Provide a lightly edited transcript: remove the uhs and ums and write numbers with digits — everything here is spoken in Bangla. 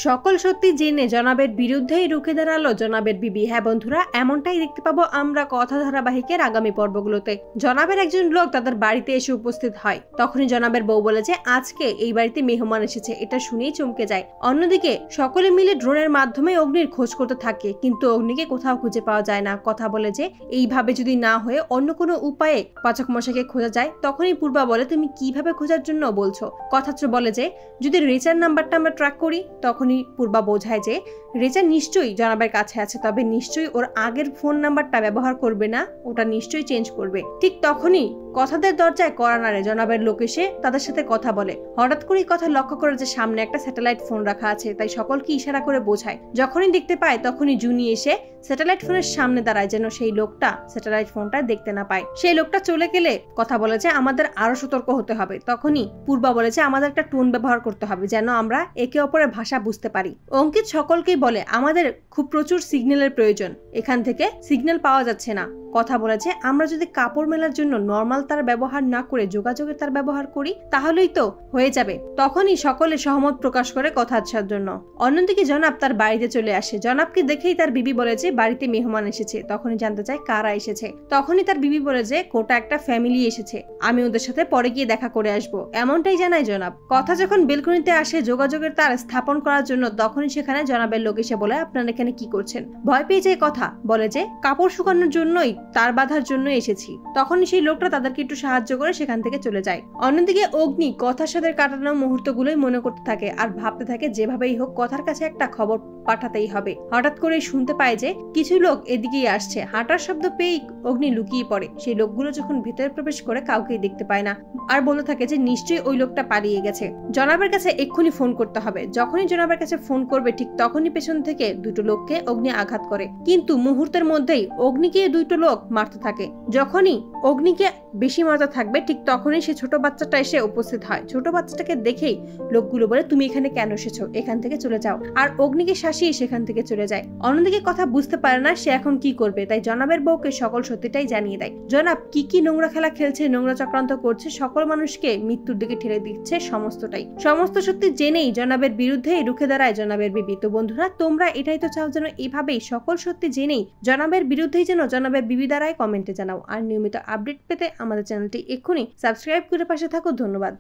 সকল সত্যি জেনে জনাবের বিরুদ্ধেই রুখে দাঁড়ালো জনাবের বিবি। হ্যাঁ বন্ধুরা, এমনটাই দেখতে পাবো আমরা কথা ধারাবাহিকের আগামী পর্বগুলোতে। জনাবের একজন লোক তাদের বাড়িতে এসে উপস্থিত হয়। তখনই জনাবের বউ বলে যে আজকে এই বাড়িতে মেহমান এসেছে। এটা শুনেই চমকে যায়। অন্যদিকে সকলে মিলে ড্রোনের মাধ্যমে অগ্নির খোঁজ করতে থাকে, কিন্তু অগ্নিকে কোথাও খুঁজে পাওয়া যায় না। কথা বলে যে এইভাবে যদি না হয়ে অন্য কোনো উপায়ে পাচক মশাইকে খোঁজা যায়। তখনই পূর্বা বলে তুমি কিভাবে খোঁজার জন্য বলছো? কথাত্র বলে যে যদি রেচার নাম্বারটা আমরা ট্র্যাক করি। তখনই পূর্বা বোঝায় যে রেচা নিশ্চয়ই জনাবের কাছে আছে, তবে নিশ্চয়ই ওর আগের ফোন নাম্বারটা ব্যবহার করবে না, ওটা নিশ্চয়ই চেঞ্জ করবে। ঠিক তখনই কথাদের দরজায় কড়া নাড়ে। জনাবের লোক এসে তাদের সাথে কথা বলে। হঠাৎ করেই কথা লক্ষ্য করে যে সামনে একটা স্যাটেলাইট ফোন রাখা আছে, তাই সকলকে ইশারা করে বোঝায়। যখনই দেখতে পায় তখনই জুনি এসে স্যাটেলাইট ফোনের সামনে দাঁড়ায়, যেন সেই লোকটা স্যাটেলাইট ফোনটা দেখতে না পায়। সেই লোকটা চলে গেলে কথা বলে যে আমাদের আরো সতর্ক হতে হবে। তখনই পূর্বা বলে যে আমাদের একটা টোন ব্যবহার করতে হবে, যেন আমরা একে অপরের ভাষা বুঝতে পারি। অঙ্কিত সকলকেই বলে আমাদের খুব প্রচুর সিগন্যালের প্রয়োজন, এখান থেকে সিগন্যাল পাওয়া যাচ্ছে না। কথা বলেছে আমরা যদি কাপড় মেলার জন্য নর্মাল তার ব্যবহার না করে যোগাযোগের তার ব্যবহার করি তাহলেই তো হয়ে যাবে। তখনই সকলে সহমত প্রকাশ করে কথা আসার জন্য। অন্যদিকে জনাব তার বাড়িতে চলে আসে। জনাবকে দেখেই তার বিবি বলে যে বাড়িতে মেহমান এসেছে। তখনই জানতে চায় কারা এসেছে। তখনই তার বিবি বলে যে গোটা একটা ফ্যামিলি এসেছে, আমি ওদের সাথে পরে গিয়ে দেখা করে আসবো, এমনটাই জানায় জনাব। কথা যখন বেলকনিতে আসে যোগাযোগের তার স্থাপন করার জন্য, তখনই সেখানে জনাবের লোক এসে বলে আপনারা এখানে কি করছেন? ভয় পেয়ে যায় কথা বলে যে কাপড় শুকানোর জন্যই তার বাঁধার জন্য এসেছি। তখনই সেই লোকটা তাদেরকে একটু সাহায্য করে সেখান থেকে চলে যায়। অন্যদিকে অগ্নি কথার সাথে কাটানো মুহূর্তগুলোই মনে করতে থাকে আর ভাবতে থাকে যেভাবেই হোক কথার কাছে একটা খবর পাঠাতেই হবে। হঠাৎ করে শুনতে পায় যে কিছু লোক এদিকেই আসছে। হাঁটার শব্দ পেয়েই অগ্নি লুকিয়ে পড়ে। সেই লোকগুলো যখন ভেতরে প্রবেশ করে কাউকেই দেখতে পায় না আর বলতে থাকে যে নিশ্চয়ই ওই লোকটা পালিয়ে গেছে, জনাবের কাছে এক্ষুনি ফোন করতে হবে। যখনই জনাবের কাছে ফোন করবে ঠিক তখনই পেছন থেকে দুটো লোককে অগ্নি আঘাত করে, কিন্তু মুহূর্তের মধ্যেই অগ্নিকে দুটো লোক মারতে থাকে। যখনই অগ্নিকে বেশি মারতে থাকবে ঠিক তখনই সে ছোট বাচ্চাটা এসে উপস্থিত হয়। ছোট বাচ্চাটাকে দেখেই লোকগুলো বলে তুমি এখানে কেন এসেছো, এখান থেকে চলে যাও। আর অগ্নিকে শাসিয়ে সেখান থেকে চলে যায়। অন্যদিকে কথা বুঝতে পারে না সে এখন কি করবে, তাই জনাবের বউকে সকল সত্যিটাই জানিয়ে দেয়। জনাব কি নোংরা খেলা খেলছে, নোংরা চক্রান্ত করছে, সকল মানুষকে মৃত্যুর দিকে ঠেলে দিচ্ছে, সমস্ত সত্যি জেনেই জনাবের বিরুদ্ধে রুখে দাঁড়ায় জনাবের বিবি। তো বন্ধুরা তোমরা এটাই তো চাও যেন এইভাবেই সকল সত্যি জেনেই জনাবের বিরুদ্ধেই যেন জনাবের বিবি দ্বারাই কমেন্টে জানাও। আর নিয়মিত আপডেট পেতে আমাদের চ্যানেলটি এক্ষুনি সাবস্ক্রাইব করে পাশে থাকো। ধন্যবাদ।